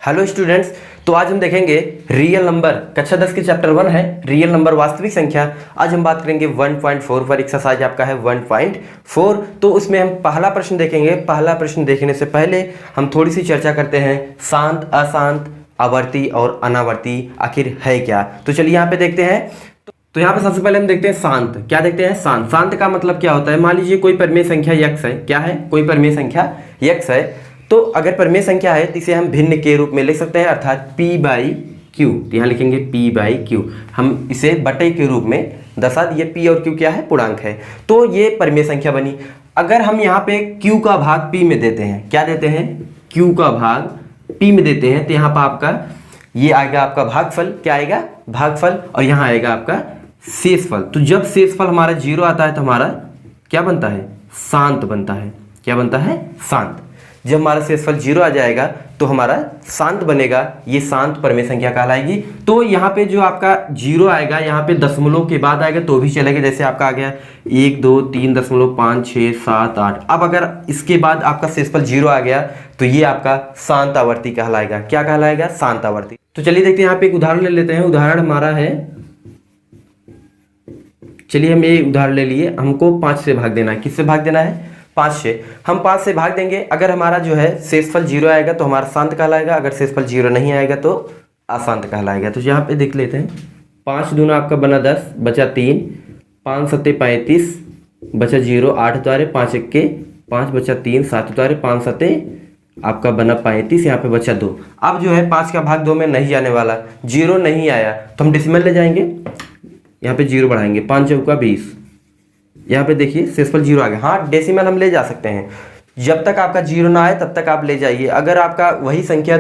Hello students, तो आज हम देखेंगे रियल नंबर। कक्षा 10 के चैप्टर 1 है रियल नंबर वास्तविक संख्या। आज हम बात करेंगे 1.4 पर। एक्सरसाइज आपका है 1.4। तो उसमें हम पहला प्रश्न देखेंगे। पहला प्रश्न देखने से पहले हम थोड़ी सी चर्चा करते हैं शांत, अशांत, आवर्ती और अनावर्ती आखिर है क्या। तो चलिए यहाँ पे देखते हैं। तो यहाँ पे सबसे पहले हम देखते हैं शांत। क्या देखते हैं? शांत। शांत का मतलब क्या होता है? मान लीजिए कोई परिमेय संख्या यक्स है। क्या है? कोई परिमेय संख्या यक्स है। तो अगर परिमेय संख्या है तो इसे हम भिन्न के रूप में लिख सकते हैं, अर्थात p/q। तो यहाँ लिखेंगे p/q। हम इसे बटे के रूप में दर्शा दिए। p और q क्या है? पूर्णांक है। तो ये परिमेय संख्या बनी। अगर हम यहाँ पे q का भाग p में देते हैं, क्या देते हैं? q का भाग p में देते हैं, तो यहाँ पर आपका ये आएगा आपका भागफल। क्या आएगा? भागफल। और यहाँ आएगा आपका शेषफल। तो जब शेषफल हमारा 0 आता है तो हमारा क्या बनता है? शांत बनता है। क्या बनता है? शांत। जब हमारा शेषफल 0 आ जाएगा तो हमारा शांत बनेगा। ये शांत परिमेय संख्या कहलाएगी। तो यहाँ पे जो आपका 0 आएगा, यहाँ पे दशमलव के बाद आएगा तो भी चलेगा। जैसे आपका आ गया 1 2 3 दशमलव 5 6 7 8। अब अगर इसके बाद आपका शेषफल 0 आ गया तो ये आपका शांत आवर्ती कहलाएगा। क्या कहलाएगा? शांत आवर्ती। तो चलिए देखते हैं, यहाँ पे एक उदाहरण ले लेते हैं। उदाहरण हमारा है, चलिए हम ये उदाहरण ले लिए। हमको 5 से भाग देना है। किससे भाग देना है? 5 से। हम 5 से भाग देंगे। अगर हमारा जो है शेषफल 0 आएगा तो हमारा शांत कहलाएगा। अगर शेषफल 0 नहीं आएगा तो अशांत कहलाएगा। तो यहाँ पे देख लेते हैं। 5 दूना आपका बना 10, बचा 3, 5 सत्ते 35, बचा 0, 8 उतारे 5 एक्के 5, बचा 3, 7 उतारे 5 सत्ते आपका बना 35, यहाँ पे बचा 2। अब जो है 5 का भाग 2 में नहीं जाने वाला, 0 नहीं आया तो हम डेसिमल ले जाएंगे। यहाँ पे 0 बढ़ाएंगे, 5 चौका 20। यहाँ पे देखिए शेषफल 0 आ गया। हाँ, डेसिमल हम ले जा सकते हैं। जब तक आपका 0 ना आए तब तक आप ले जाइए। अगर आपका वही संख्या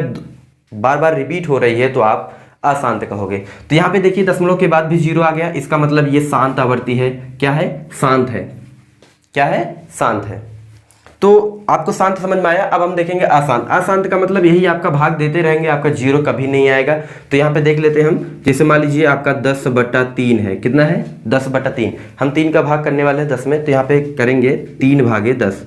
बार बार रिपीट हो रही है तो आप अशांत कहोगे। तो यहाँ पे देखिए दशमलव के बाद भी 0 आ गया। इसका मतलब ये शांत आवर्ती है। क्या है? शांत है। क्या है? शांत है। तो आपको शांत समझ में आया। अब हम देखेंगे अशांत। अशांत का मतलब यही, आपका भाग देते रहेंगे, आपका 0 कभी नहीं आएगा। तो यहाँ पे देख लेते हैं हम। जैसे मान लीजिए आपका 10/3 है। कितना है? 10/3। हम 3 का भाग करने वाले हैं 10 में, तो यहाँ पे करेंगे 3 भागे 10।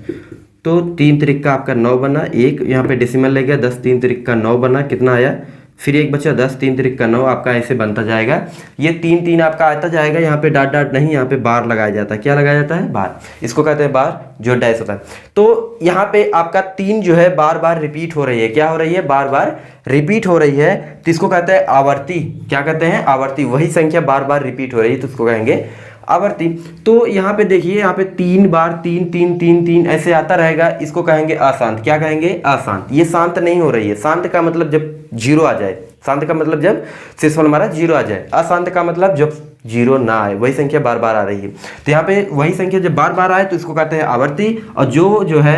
तो 3 त्रिक का आपका 9 बना। 1 यहाँ पे डेसिमल ले गया, 10 3 त्रिक का 9 बना। कितना आया? फिर 1 बचा, 10 3 त्रिक का 9। आपका ऐसे बनता जाएगा। ये 3 3 आपका आता जाएगा। यहाँ पे डाट डाट नहीं, यहाँ पे बार लगाया जाता है। क्या लगाया जाता है? बार। इसको कहते हैं बार, जो डैश होता है। तो यहाँ पे आपका 3 जो है बार बार रिपीट हो रही है। क्या हो रही है? बार बार रिपीट हो रही है। तो इसको कहते हैं आवर्ती। क्या कहते हैं? आवर्ती। वही संख्या बार बार रिपीट हो रही है तो उसको कहेंगे आवर्ती। तो यहाँ पे देखिए, यहाँ पे 3 बार 3 3 3 3 ऐसे आता रहेगा। इसको कहेंगे अशांत। क्या कहेंगे? अशांत। ये शांत नहीं हो रही है। शांत का मतलब जब 0 आ जाए। शांत का मतलब जब शेषफल हमारा 0 आ जाए। अशांत का मतलब जब 0 ना आए, वही संख्या बार बार आ रही है। तो यहाँ पे वही संख्या जब बार बार आए तो इसको कहते हैं आवर्ती। और जो है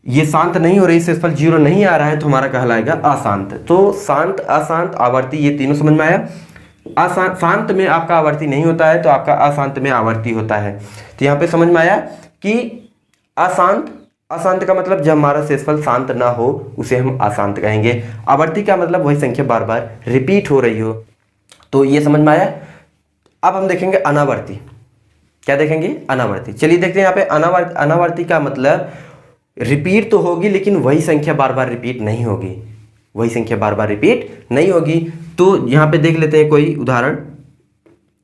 ये शांत नहीं हो रही, शेषफल 0 नहीं आ रहा है, तो हमारा कहलाएगा अशांत। तो शांत, अशांत, आवर्ती, ये तीनों समझ में आया। अशांत, शांत में आपका आवर्ती नहीं होता है तो आपका अशांत में आवर्ती होता है। तो यहाँ पे समझ में आया कि अशांत, अशांत का मतलब जब हमारा शेषफल शांत ना हो उसे हम अशांत कहेंगे। आवर्ती का मतलब वही संख्या बार बार रिपीट हो रही हो। तो ये समझ में आया। अब हम देखेंगे अनावर्ती। क्या देखेंगे? अनावर्ती। चलिए देखते हैं यहाँ पे अनावर्ती। अनावर्ती का मतलब रिपीट तो होगी लेकिन वही संख्या बार बार रिपीट नहीं होगी। वही संख्या बार बार रिपीट नहीं होगी। तो यहाँ पे देख लेते हैं कोई उदाहरण।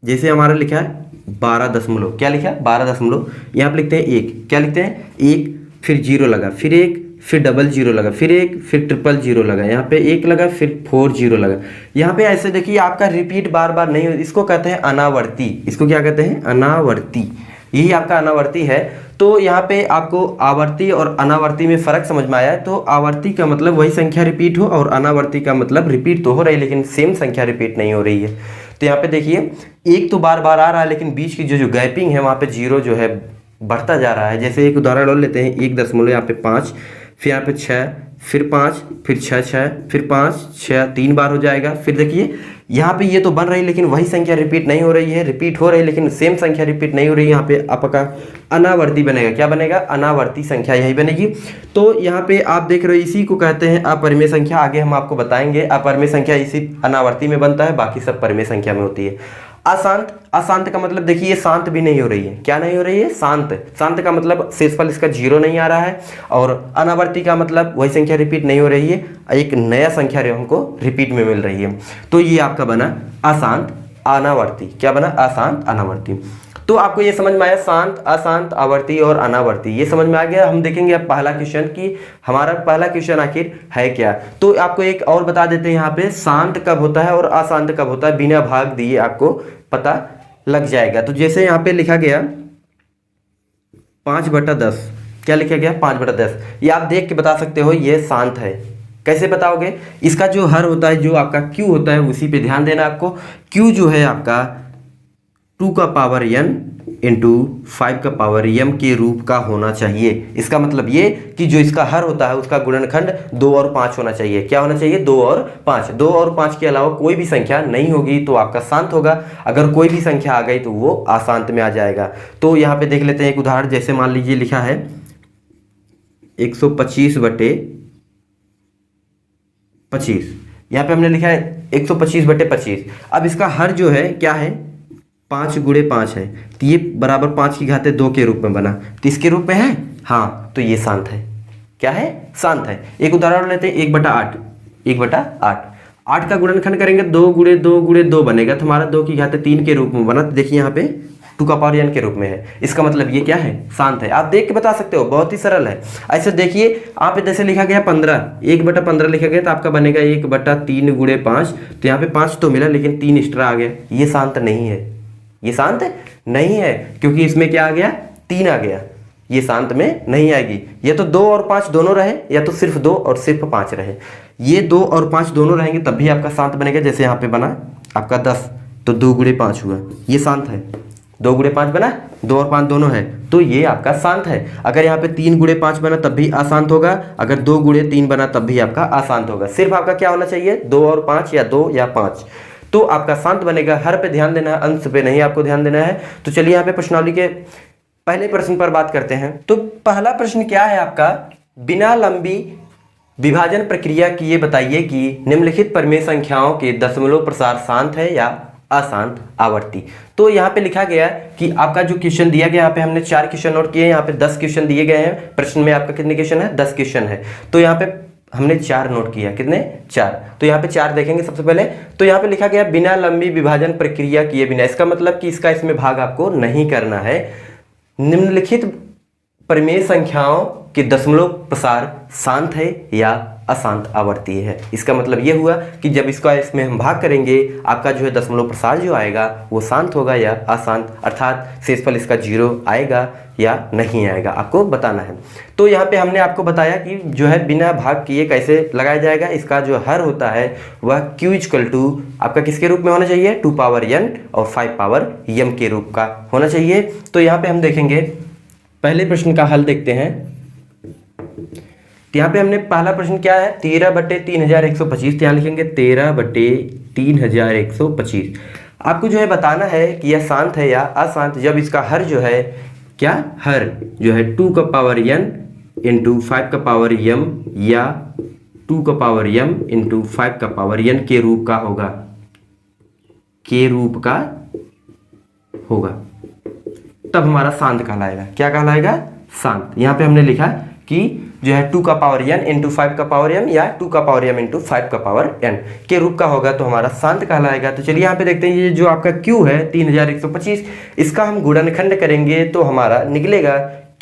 जैसे हमारा लिखा है 12 दशमलव। क्या लिखा है? 12 दशमलव। यहाँ पे लिखते हैं 1। क्या लिखते हैं? 1, फिर 0 लगा, फिर 1, फिर डबल 0 लगा, फिर 1, फिर ट्रिपल 0 लगा। यहाँ पे 1 लगा, फिर 4 0 लगा। यहाँ पे ऐसे देखिए आपका रिपीट बार बार नहीं हो। इसको कहते हैं अनावर्ती। इसको क्या कहते हैं? अनावर्ती। यही आपका अनावर्ती है। तो यहाँ पे आपको आवर्ती और अनावर्ती में फ़र्क समझ में आया है। तो आवर्ती का मतलब वही संख्या रिपीट हो और अनावर्ती का मतलब रिपीट तो हो रही है लेकिन सेम संख्या रिपीट नहीं हो रही है। तो यहाँ पे देखिए 1 तो बार बार आ रहा है लेकिन बीच की जो गैपिंग है वहाँ पे 0 जो है बढ़ता जा रहा है। जैसे एक उदाहरण और लेते हैं। 1 दशमलव यहाँ पे 5, फिर यहाँ पे 6, फिर 5, फिर 6 6, फिर 5 6, 3 बार हो जाएगा। फिर देखिए यहाँ पे ये तो बन रही है लेकिन वही संख्या रिपीट नहीं हो रही है। रिपीट हो रही है लेकिन सेम संख्या रिपीट नहीं हो रही है। यहाँ पे आपका अनावर्ती बनेगा। क्या बनेगा? अनावर्ती संख्या यही बनेगी। तो यहाँ पे आप देख रहे हो, इसी को कहते हैं अपरिमेय संख्या। आगे हम आपको बताएंगे अपरिमेय संख्या इसी अनावर्ती में बनता है, बाकी सब परिमेय संख्या में होती है। अशांत, अशांत का मतलब देखिए ये शांत भी नहीं हो रही है, क्या नहीं हो रही है, शांत। शांत का मतलब शेषफल इसका 0 नहीं आ रहा है। और अनावर्ती का मतलब वही संख्या रिपीट नहीं हो रही है, एक नया संख्या हमको रिपीट में मिल रही है। तो ये आपका बना अशांत अनावर्ती। क्या बना, अशांत अनावर्ती। तो आपको ये समझ में आया, शांत, अशांत, आवर्ती और अनावर्ती, ये समझ में आ गया। हम देखेंगे अब पहला क्वेश्चन कि हमारा पहला क्वेश्चन आखिर है क्या। तो आपको एक और बता देते हैं यहाँ पे, शांत कब होता है और अशांत कब होता है, बिना भाग दिए आपको पता लग जाएगा। तो जैसे यहाँ पे लिखा गया 5/10, क्या लिखा गया 5/10, ये आप देख के बता सकते हो ये शांत है। कैसे बताओगे, इसका जो हर होता है, जो आपका क्यू होता है, उसी पे ध्यान देना आपको। क्यू जो है आपका 2 का पावर n इंटू 5 का पावर m के रूप का होना चाहिए। इसका मतलब ये कि जो इसका हर होता है उसका गुणनखंड 2 और 5 होना चाहिए। क्या होना चाहिए, 2 और 5। 2 और 5 के अलावा कोई भी संख्या नहीं होगी तो आपका शांत होगा। अगर कोई भी संख्या आ गई तो वो अशांत में आ जाएगा। तो यहाँ पे देख लेते हैं एक उदाहरण। जैसे मान लीजिए लिखा है 125/25, यहाँ पे हमने लिखा है 125/25। अब इसका हर जो है क्या है, 5 × 5 है, तो ये बराबर 5 की घात 2 के रूप में बना, तो इसके रूप में है, हाँ, तो ये शांत है। क्या है, शांत है। एक उदाहरण लेते हैं 1/8। 1/8, 8 का गुणनखंड करेंगे 2 × 2 × 2 बनेगा, तो हमारा 2 की घात 3 के रूप में बना। तो देखिए यहाँ पे 2 का पावर n के रूप में है, इसका मतलब ये क्या है, शांत है। आप देख के बता सकते हो, बहुत ही सरल है। ऐसे देखिए आप जैसे लिखा गया 15, 1/15 लिखा गया, तो आपका बनेगा 1/3 × 5, तो यहाँ पे 5 तो मिला लेकिन 3 एक्स्ट्रा आ गया, ये शांत नहीं है। ये शांत नहीं है क्योंकि इसमें क्या आ गया, 3 आ गया, ये शांत में नहीं आएगी। ये तो 2 और 5 दोनों रहे, या तो सिर्फ 2 और सिर्फ 5 रहे। ये 2 और 5 दोनों रहेंगे तब भी आपका शांत बनेगा। जैसे यहाँ पे बना आपका 10, तो 2 × 5 हुआ, ये शांत है। 2 × 5 बना, 2 और 5 दोनों है, तो ये आपका शांत है। अगर यहाँ पे 3 × 5 बना तब भी अशांत होगा, अगर 2 × 3 बना तब भी आपका अशांत होगा। सिर्फ आपका क्या होना चाहिए, 2 और 5 या 2 या 5, तो आपका शांत बनेगा। हर पे ध्यान देना है, अंश पे नहीं आपको ध्यान देना है। तो चलिए यहाँ पे प्रश्नावली के पहले प्रश्न पर बात करते हैं। तो पहला प्रश्न क्या है आपका, बिना लंबी विभाजन प्रक्रिया किए बताइए कि निम्नलिखित परिमेय संख्याओं के दशमलव प्रसार शांत है या अशांत आवर्ती। तो यहाँ पे लिखा गया कि आपका जो क्वेश्चन दिया गया, यहाँ पे हमने 4 क्वेश्चन नोट किए, यहाँ पे 10 क्वेश्चन दिए गए हैं। प्रश्न में आपका कितने क्वेश्चन है, 10 क्वेश्चन है। तो यहाँ पे हमने 4 नोट किया, कितने, 4। तो यहाँ पे 4 देखेंगे सबसे पहले। तो यहाँ पे लिखा गया बिना लंबी विभाजन प्रक्रिया किए बिना, इसका मतलब कि इसका इसमें भाग आपको नहीं करना है। निम्नलिखित परिमेय संख्याओं के दशमलव प्रसार शांत है या अशांत आवर्ती है। इसका मतलब ये हुआ कि जब इसका इसमें हम भाग करेंगे, आपका जो है दशमलव प्रसार जो आएगा वो शांत होगा या अशांत, अर्थात शेषफल इसका 0 आएगा या नहीं आएगा, आपको बताना है। तो यहाँ पे हमने आपको बताया कि जो है बिना भाग किए कैसे लगाया जाएगा। इसका जो हर होता है वह Q = आपका किसके रूप में होना चाहिए, 2 पावर n और 5 पावर m के रूप का होना चाहिए। तो यहाँ पे हम देखेंगे पहले प्रश्न का हल देखते हैं। तो यहाँ पे हमने पहला प्रश्न क्या है, 13/3125, तो यहाँ लिखेंगे 13/3125। आपको जो है बताना है कि यह शांत है या अशांत जब इसका हर जो है, क्या, हर जो है 2 का पावर n इंटू 5 का पावर m या 2 का पावर m इंटू 5 का पावर n के रूप का होगा, के रूप का होगा, तब हमारा शांत कहलाएगा। क्या कहलाएगा, शांत। यहाँ पे हमने लिखा कि जो है 2 का पावर n इंटू 5 का पावर m या 2 का पावर m इंटू 5 का पावर n के रूप का होगा, तो हमारा शांत कहलाएगा। तो चलिए यहाँ पे देखते हैं, ये जो आपका Q है 3125, इसका हम गुणनखंड करेंगे तो हमारा निकलेगा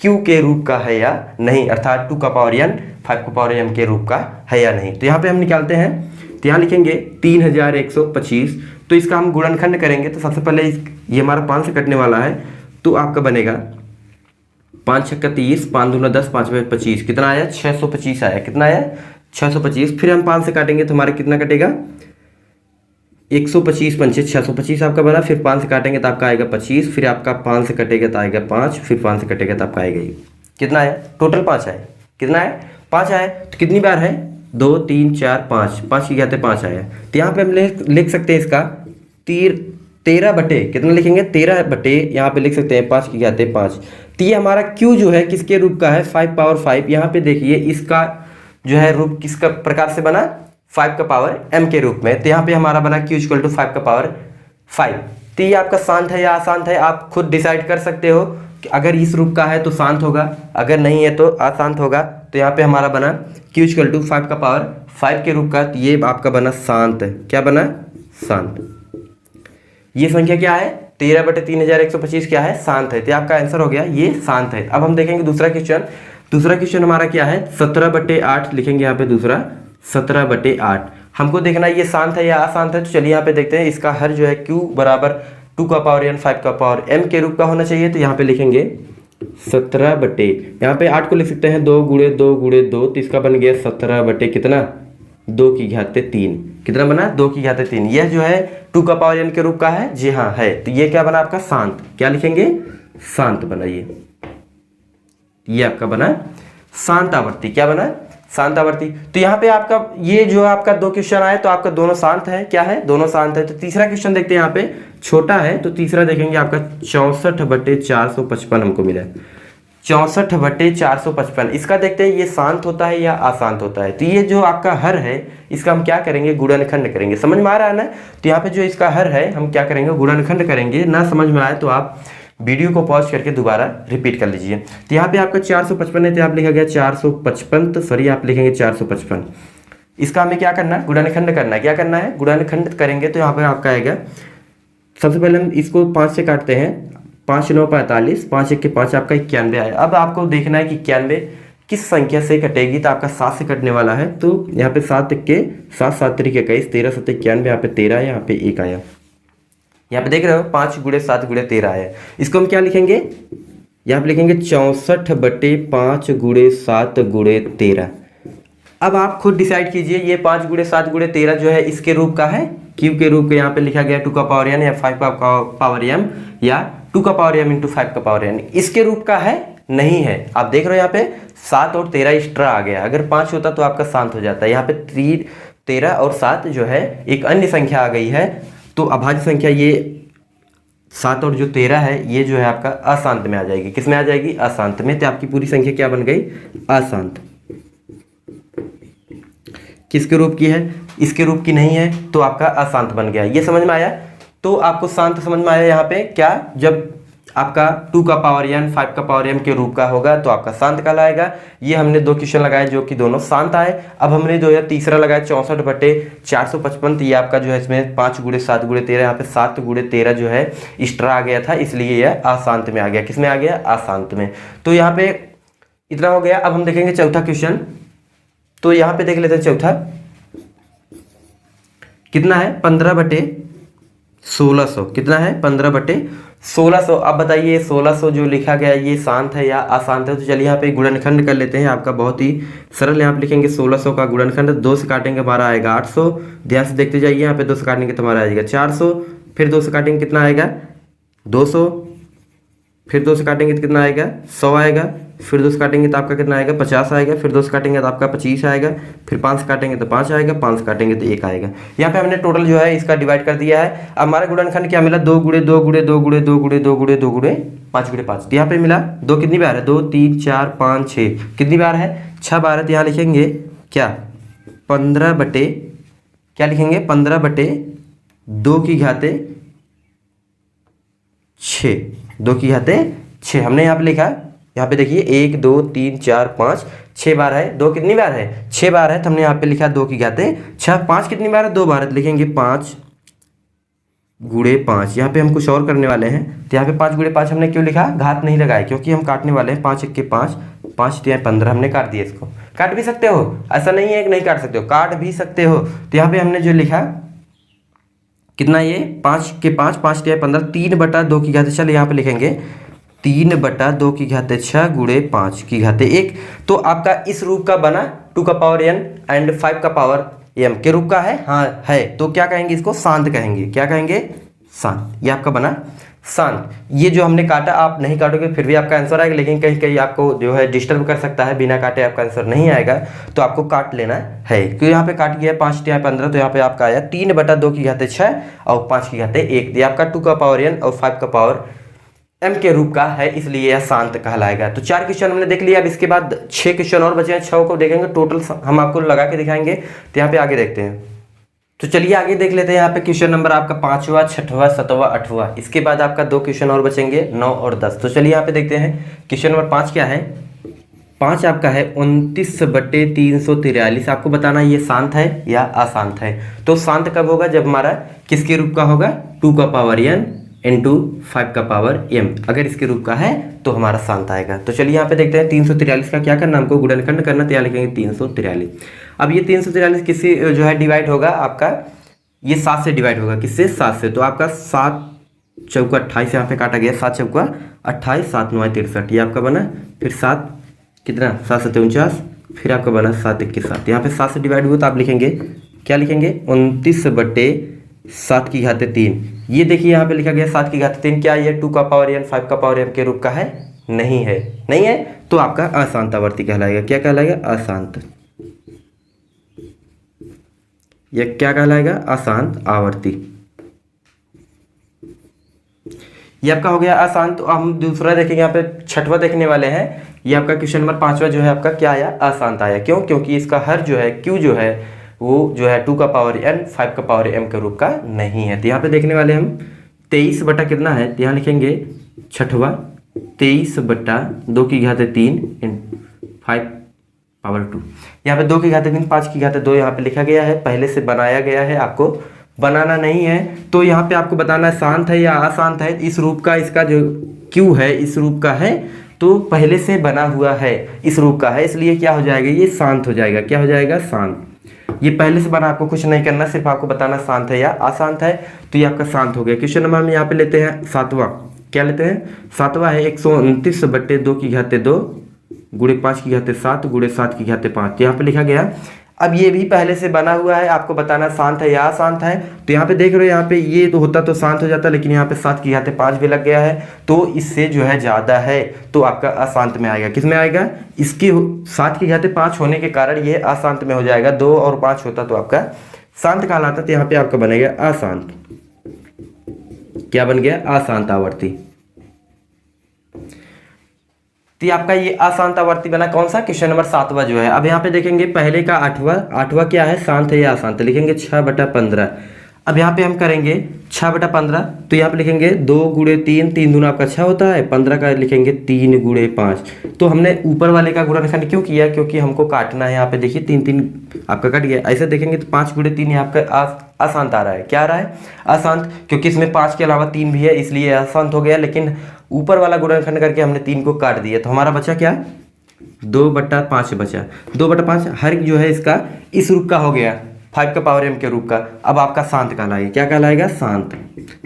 Q के रूप का है या नहीं, अर्थात 2 का पावर n 5 का पावर m के रूप का है या नहीं। तो यहाँ पे हम निकालते हैं, तो यहाँ लिखेंगे 3125, तो इसका हम गुणनखंड करेंगे। तो सबसे पहले ये हमारा 5 से कटने वाला है, तो आपका बनेगा 5 × 6 = 30, 5 × 2 = 10, 5 × 25 कितना आया, 625 आया। कितना आया, 625। फिर हम 5 से काटेंगे तो हमारा कितना कटेगा, 125 × 5 = 625 आपका बना। फिर 5 से काटेंगे तो आपका आएगा 25, फिर आपका 5 से कटेगा तो आएगा 5, फिर 5 से कटेगा तो आपका आएगा, कितना आया, टोटल 5 आया। कितना आया, 5 आया। तो कितनी बार है, 2 3 4 5, 5 की घात 5 आया। तो यहाँ पे हम लिख सकते हैं इसका 13 बटे कितना लिखेंगे, 13 बटे यहाँ पे लिख सकते हैं 5 की घात 5। तो ये हमारा Q जो है किसके रूप का है, 5 पावर 5। यहाँ पे देखिए इसका जो है रूप किसका प्रकार से बना, 5 का पावर m के रूप में। तो यहाँ पे हमारा बना Q = 5 का पावर 5। तो ये आपका शांत है या अशांत है, आप खुद डिसाइड कर सकते हो कि अगर इस रूप का है तो शांत होगा, अगर नहीं है तो अशांत होगा। तो यहाँ पे हमारा बना q इक्वल टू 5 का पावर 5 के रूप का, तो ये आपका बना शांत है। क्या बना? शांत। ये संख्या क्या है? 13/3125 क्या है? शांत है। तो आपका आंसर हो गया ये शांत है। अब हम देखेंगे दूसरा क्वेश्चन। दूसरा क्वेश्चन हमारा क्या है? 17/8 लिखेंगे यहाँ पे दूसरा 17/8। हमको देखना है ये शांत है या अशांत है। तो चलिए यहाँ पे देखते हैं। इसका हर जो है q बराबर 2 का पावर n 5 का पावर m के रूप का होना चाहिए। तो यहाँ पे लिखेंगे 17 बटे, यहाँ पे 8 को लिख सकते हैं 2 गुणे 2 गुणे 2, तो इसका बन गया 17 बटे कितना? 2 की घाते 3। कितना बना? 2 की घाते 3। यह जो है 2 का पावर n के रूप का है। जी हाँ है। तो ये क्या बना आपका? शांत। क्या लिखेंगे? शांत बना ये आपका बना शांत आवर्ती। क्या बना? शांत आवर्ती। तो यहाँ पे आपका ये जो आपका 2 क्वेश्चन आए तो आपका दोनों शांत है। क्या है? दोनों शांत है। तो तीसरा क्वेश्चन देखते हैं। यहाँ पे छोटा है तो तीसरा देखेंगे आपका 64/455 हमको मिला है। 64/455 इसका देखते हैं ये शांत होता है या अशांत होता है। तो ये जो आपका हर है इसका हम क्या करेंगे? गुणनखंड करेंगे। समझ में आ रहा है ना? तो यहाँ पे जो इसका हर है हम क्या करेंगे? गुणनखंड करेंगे। ना समझ में आए तो आप वीडियो को पॉज करके दोबारा रिपीट कर लीजिए। तो यहाँ पे आपका 455 है तो आप लिखा गया 455, तो सॉरी आप लिखेंगे 455। इसका हमें क्या करना है? गुणनखंड करना है। क्या करना है? गुणनखंड करेंगे तो यहाँ पर आपका आएगा, सबसे पहले हम इसको 5 से काटते हैं। 5 9 45, 5 1 के 5 आपका 91 आया। अब आपको देखना है कि 91 किस संख्या से कटेगी। तो आपका 7 से कटने वाला है। तो यहाँ पे 7 1 के 7 7 3 21, 13 7 91, यहाँ पे 13 है, यहाँ पे 1 आया। यहाँ पे देख रहे हो 5 गुणे 7 गुणे 13 आया। इसको हम क्या लिखेंगे? यहाँ पे लिखेंगे 64/5 गुणे 7 गुणे 13। अब आप खुद डिसाइड कीजिए ये 5 गुणे 7 गुणे 13 जो है इसके रूप का है, क्यूब के रूप का। यहाँ पे लिखा गया 2 का पावर n या 5 का पावर m या 2 का पावर m इंटू 5 का पावर n। इसके रूप का है? नहीं है। आप देख रहे हो यहाँ पे 7 और 13 एक्स्ट्रा आ गया। अगर 5 होता तो आपका शांत हो जाता है। यहाँ पे 13 और 7 जो है एक अन्य संख्या आ गई है। तो अभाज्य संख्या ये 7 और जो 13 है ये जो है आपका अशांत में आ जाएगी। किस में आ जाएगी? अशांत में। तो आपकी पूरी संख्या क्या बन गई? अशांत। किसके रूप की है? इसके रूप की नहीं है तो आपका अशांत बन गया। ये समझ में आया? तो आपको शांत समझ में आया यहाँ पे क्या? जब आपका 2 का पावर n 5 का पावर m के रूप का होगा तो आपका शांत कहलाएगा। ये हमने 2 क्वेश्चन लगाए जो कि दोनों शांत आए। अब हमने जो है तीसरा लगाया 64/455। तो ये आपका जो है इसमें 5 गुणे 7 गुणे 13, यहाँ पे 7 गुणे 13 जो है एक्स्ट्रा आ गया था, इसलिए यह अशांत में आ गया। किस में आ गया? अशांत में। तो यहाँ पे इतना हो गया। अब हम देखेंगे चौथा क्वेश्चन। तो यहाँ पे देख लेते हैं चौथा कितना है? 15/1600। कितना है? 15/1600। अब बताइए 1600 जो लिखा गया ये शांत है या अशांत है? तो चलिए यहाँ पे गुणनखंड कर लेते हैं। आपका बहुत ही सरल। यहाँ पे लिखेंगे 1600 का गुणनखंड। 2 से काटेंगे हमारा आएगा 800। ध्यान से देखते जाइए। यहाँ पे 2 से काटेंगे तो हमारा आएगा 400। फिर 2 से काटेंगे कितना आएगा? 200। फिर 2 से काटेंगे तो कितना आएगा? 100 आएगा। फिर 2 से काटेंगे तो आपका कितना आएगा? 50 आएगा। फिर 2 से काटेंगे तो आपका 25 आएगा। फिर 5 से काटेंगे तो 5 आएगा। 5 से काटेंगे तो 1 आएगा। यहाँ पे हमने टोटल जो है इसका डिवाइड कर दिया है। अब हमारा गुणनखंड क्या मिला? 2 गुणे 2 गुणे 2 गुणे 2 गुणे 2 गुणे 2 गुणे 5 गुणे 5। तो यहाँ पे मिला 2 कितनी बार है? 2 3 4 5 6 कितनी बार है? 6 बार है। तो यहाँ लिखेंगे क्या? 15 बटे क्या लिखेंगे? 15/2 की घाते 6। 2 की घाते 6 हमने यहाँ पे लिखा। यहाँ पे देखिए 1 2 3 4 5 6 बार है। 2 कितनी बार है? 6 बार है। तो हमने यहाँ पे लिखा 2 की घाते 6। 5 कितनी बार है? 2 बार है। तो लिखेंगे 5 गुणे 5। यहाँ पे हम कुछ और करने वाले हैं। तो यहाँ पे 5 गुणे 5 हमने क्यों लिखा? घात नहीं लगाए क्योंकि हम काटने वाले हैं। 5 1 के 5, 5 3 15 हमने काट दिया। इसको काट भी सकते हो, ऐसा नहीं है कि नहीं काट सकते हो, काट भी सकते हो। तो यहाँ पे हमने जो लिखा कितना? ये 5 के 5, 5 3 15, 3/2 की घाते। चलिए यहाँ पे लिखेंगे 3/2 की घाते 6 गुणे 5 की घाते 1। तो आपका इस रूप का बना 2 का पावर n एंड 5 का पावर m के रूप का है। हाँ है। तो क्या कहेंगे? इसको शांत कहेंगे। क्या कहेंगे? शांत। ये आपका बना शांत। ये जो हमने काटा आप नहीं काटोगे फिर भी आपका आंसर आएगा, लेकिन कहीं कहीं आपको जो है डिस्टर्ब कर सकता है। बिना काटे आपका आंसर नहीं आएगा तो आपको काट लेना है। क्योंकि यहाँ पे काट गया 5 3 15। तो यहाँ पे आपका आया 3/2 की घाते 6 और 5 की घाते 1। ये आपका 2 का पावर n और 5 का पावर m के रूप का है, इसलिए यह शांत कहलाएगा। तो 4 क्वेश्चन हमने देख लिया। अब इसके बाद 6 क्वेश्चन और बचे हैं। 6 को देखेंगे टोटल हम आपको लगा के दिखाएंगे। तो यहाँ पे आगे देखते हैं। तो चलिए आगे देख लेते हैं। यहाँ पे क्वेश्चन नंबर आपका 5वां, 6वां, 7वां, 8वां, इसके बाद आपका 2 क्वेश्चन और बचेंगे 9 और 10। तो चलिए यहाँ पे देखते हैं क्वेश्चन नंबर 5 क्या है। 5 आपका है 29/343। आपको बताना ये शांत है या अशांत है। तो शांत कब होगा, जब हमारा किसके रूप का होगा, 2 का पावर n इंटू 5 का पावर m। अगर इसके रूप का है तो हमारा शांत आएगा। तो चलिए यहाँ पे देखते हैं 343 का क्या करना, हमको गुणनखंड करना। तो यहाँ लिखेंगे 343। अब ये 343 किससे जो है डिवाइड होगा, आपका ये 7 से डिवाइड होगा। किससे, 7 से। तो आपका 7 चौका 28 यहाँ पे काटा गया, 7 चौका 28, 7 9 63, ये आपका बना। फिर 7 कितना, 7 7 49, फिर आपका बना 7 1 7। यहाँ पे 7 से डिवाइड हुआ तो आप लिखेंगे, क्या लिखेंगे, 29/7 ये देखिए यहाँ पे लिखा गया 7/3। क्या ये 2 का पावर n 5 का पावर m के रूप का है, नहीं है। नहीं है तो आपका अशांत आवर्ती कहलाएगा। क्या कहलाएगा, अशांत। यह क्या कहलाएगा, अशांत आवर्ती। ये आपका हो गया अशांत। तो हम दूसरा देखेंगे, यहाँ पे 6वां देखने वाले हैं। ये आपका क्वेश्चन नंबर 5वां जो है आपका क्या आया, अशांत आया। क्यों, क्योंकि इसका हर जो है q जो है वो जो है 2 का पावर n 5 का पावर m के रूप का नहीं है। तो यहाँ पे देखने वाले हम 23 बटा कितना है, तो यहाँ लिखेंगे 6वां 23/2⁵ 5 पावर 2। यहाँ पे 2⁵3 5⁵2 यहाँ पे लिखा गया है, पहले से बनाया गया है, आपको बनाना नहीं है। तो यहाँ पे आपको बताना शांत है या अशांत है। इस रूप का, इसका जो q है इस रूप का है, तो पहले से बना हुआ है, इस रूप का है, इसलिए क्या हो जाएगा, ये शांत हो जाएगा। क्या हो जाएगा, शांत। ये पहले से बना, आपको कुछ नहीं करना, सिर्फ आपको बताना शांत है या अशांत है। तो ये आपका शांत हो गया। क्वेश्चन नंबर हम यहाँ पे लेते हैं 7वां। क्या लेते हैं, 7वां है 129/2⁵2 गुणे 5⁵7 गुणे 7⁵5। यहाँ पे लिखा गया। अब ये भी पहले से बना हुआ है, आपको बताना शांत है या अशांत है। तो यहाँ पे देख रहे हो, यहाँ पे ये तो होता तो शांत हो जाता, लेकिन यहाँ पे 7⁵5 भी लग गया है, तो इससे जो है ज़्यादा है, तो आपका अशांत में आएगा। किस में आएगा, इसके 7⁵5 होने के कारण ये अशांत में हो जाएगा। 2 और 5 होता तो आपका शांत कहलाता। तो यहाँ पे आपका बनेगा अशांत। क्या बन गया, अशांत आवर्ती। तो ये आपका ये अशांत आवर्ती बना। कौन सा, क्वेश्चन नंबर 7वां जो है। अब यहाँ पे देखेंगे पहले का 8वां क्या है, शांत है या अशांत, लिखेंगे 6/15। अब यहाँ पे हम करेंगे 6/15। तो यहाँ पे लिखेंगे 2 गुणे 3, 3 दूना आपका 6 होता है, 15 का लिखेंगे 3 गुणे 5। तो हमने ऊपर वाले का गुणनखंड क्यों किया, क्योंकि हमको काटना है। यहाँ पे देखिए 3 3 आपका कट गया। ऐसे देखेंगे तो 5 गुणे 3 यहाँ आपका अशांत आ रहा है। क्या आ रहा है, अशांत, क्योंकि इसमें 5 के अलावा 3 भी है, इसलिए अशांत हो गया। लेकिन ऊपर वाला गुणनखंड करके हमने 3 को काट दिया, तो हमारा बचा क्या, 2/5 बचा। 2/5 हर जो है इसका इस रूप का हो गया, 5 का पावर m के रूप का। अब आपका शांत कहलाएगा। क्या कहलाएगा, शांत।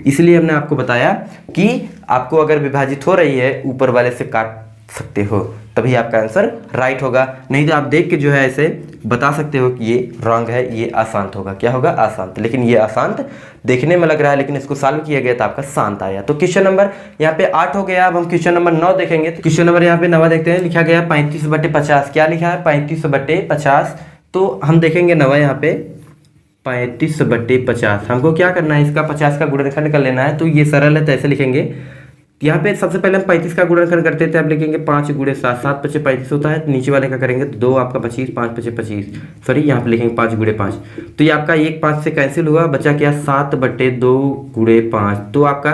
इसलिए हमने आपको बताया कि आपको अगर विभाजित हो रही है, ऊपर वाले से काट सकते हो, तभी आपका आंसर राइट होगा। नहीं तो आप देख के जो है ऐसे बता सकते हो कि ये रॉन्ग है, ये अशांत होगा। क्या होगा, अशांत। लेकिन ये अशांत देखने में लग रहा है, लेकिन इसको सॉल्व किया गया तो आपका शांत आया। तो क्वेश्चन नंबर यहाँ पे 8 हो गया। अब हम क्वेश्चन नंबर 9 देखेंगे। तो क्वेश्चन नंबर यहाँ पे 9 देखते हैं। लिखा गया 35/50। क्या लिखा है, 35/50। तो हम देखेंगे 9 यहाँ पे 35/50। हमको क्या करना है, इसका 50 का गुणनखंड कर लेना है। तो ये सरल है, तो ऐसे लिखेंगे। यहाँ पे सबसे पहले हम 35 का गुणनखंड करते थे। अब लिखेंगे 5 गुणे 7, 7 × 5 = 35 होता है। तो नीचे वाले का करेंगे तो 2 आपका 25, 5 × 5 = 25। सॉरी, यहाँ पे लिखेंगे 5 गुणे 5। तो ये आपका 1 5 से कैंसिल हुआ, बचा क्या, 7/2 गुणे 5। तो आपका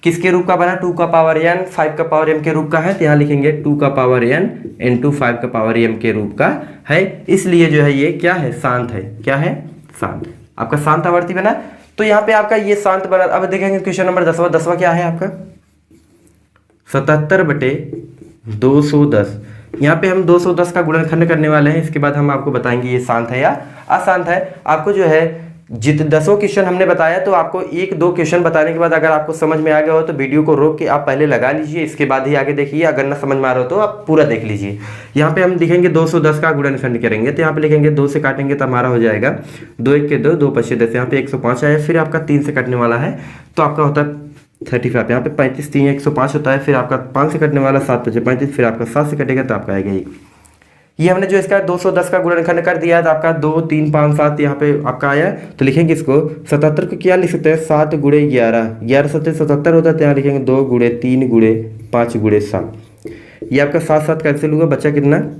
किसके रूप का बना, 2 का पावर n 5 का पावर m के रूप का है। तो यहाँ लिखेंगे 2 का पावर n इंटू 5 का पावर m के रूप का है। इसलिए जो है ये क्या है, शांत है। क्या है, शांत। आपका शांत आवर्ती बना। तो यहाँ पे आपका ये शांत बना। अब देखेंगे क्वेश्चन नंबर 10वां। 10वां क्या है आपका, 77/210। यहाँ पे हम 210 का गुणनखंड करने वाले हैं। इसके बाद हम आपको बताएंगे ये शांत है या अशांत है। आपको जो है जित 10 क्वेश्चन हमने बताया, तो आपको 1-2 क्वेश्चन बताने के बाद अगर आपको समझ में आ गया हो तो वीडियो को रोक के आप पहले लगा लीजिए, इसके बाद ही आगे देखिए। अगर ना समझ में आ रहा हो तो आप पूरा देख लीजिए। यहाँ पे हम लिखेंगे 210 का गुणनखंड करेंगे। तो यहाँ पे लिखेंगे 2 से काटेंगे तो हमारा हो जाएगा 2 1 के 2, 2 5 10। यहाँ पे 105 आया। फिर आपका 3 से काटने वाला है तो आपका होता है 35। यहाँ पे 35 3 105 होता है। फिर आपका 5 से कटने वाला 7 5 35। फिर आपका 7 से कटेगा तो आपका आएगा 1। ये हमने जो इसका 210 का गुणनखंड कर दिया है, तो आपका 2 3 5 7 यहाँ पे आपका आया। तो लिखेंगे इसको 77 को क्या लिख सकते हैं, 7 गुणे 11, 11 7 77 होता है। तो यहाँ लिखेंगे 2 गुणे 3 गुणे 5 गुणे 7। ये आपका 7 7 कैंसिल हुआ, बचा कितना,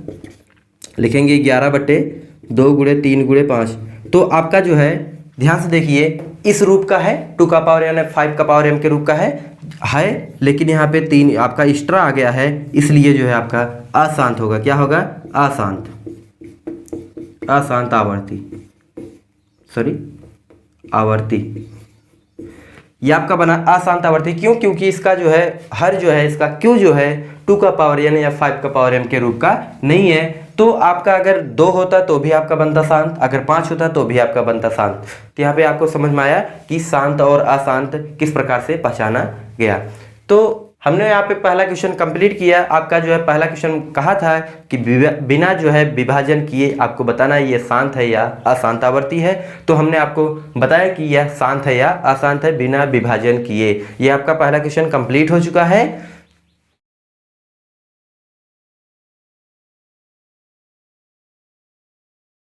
लिखेंगे 11/2 गुणे 3 गुणे 5। तो आपका जो है ध्यान से देखिए, इस रूप का है 2 का पावर यानी 5 का पावर m के रूप का है, लेकिन यहाँ पे 3 आपका एक्स्ट्रा आ गया है, इसलिए जो है आपका अशांत होगा। क्या होगा? अशांत, अशांत आवर्ती, सॉरी आवर्ती। ये आपका बना अशांत आवर्ती। क्यों? क्योंकि इसका जो है हर जो है इसका Q जो है 2 का पावर यानी या 5 का पावर m के रूप का नहीं है। तो आपका अगर 2 होता तो भी आपका बनता शांत, अगर 5 होता तो भी आपका बनता शांत। तो यहाँ पे आपको समझ में आया कि शांत और अशांत किस प्रकार से पहचाना गया। तो हमने यहाँ पे पहला क्वेश्चन कंप्लीट किया। आपका जो है पहला क्वेश्चन कहा था कि बिना जो है विभाजन किए आपको बताना है ये शांत है या अशांत आवर्ती है। तो हमने आपको बताया कि यह शांत है या अशांत है बिना विभाजन किए। ये आपका पहला क्वेश्चन कंप्लीट हो चुका है।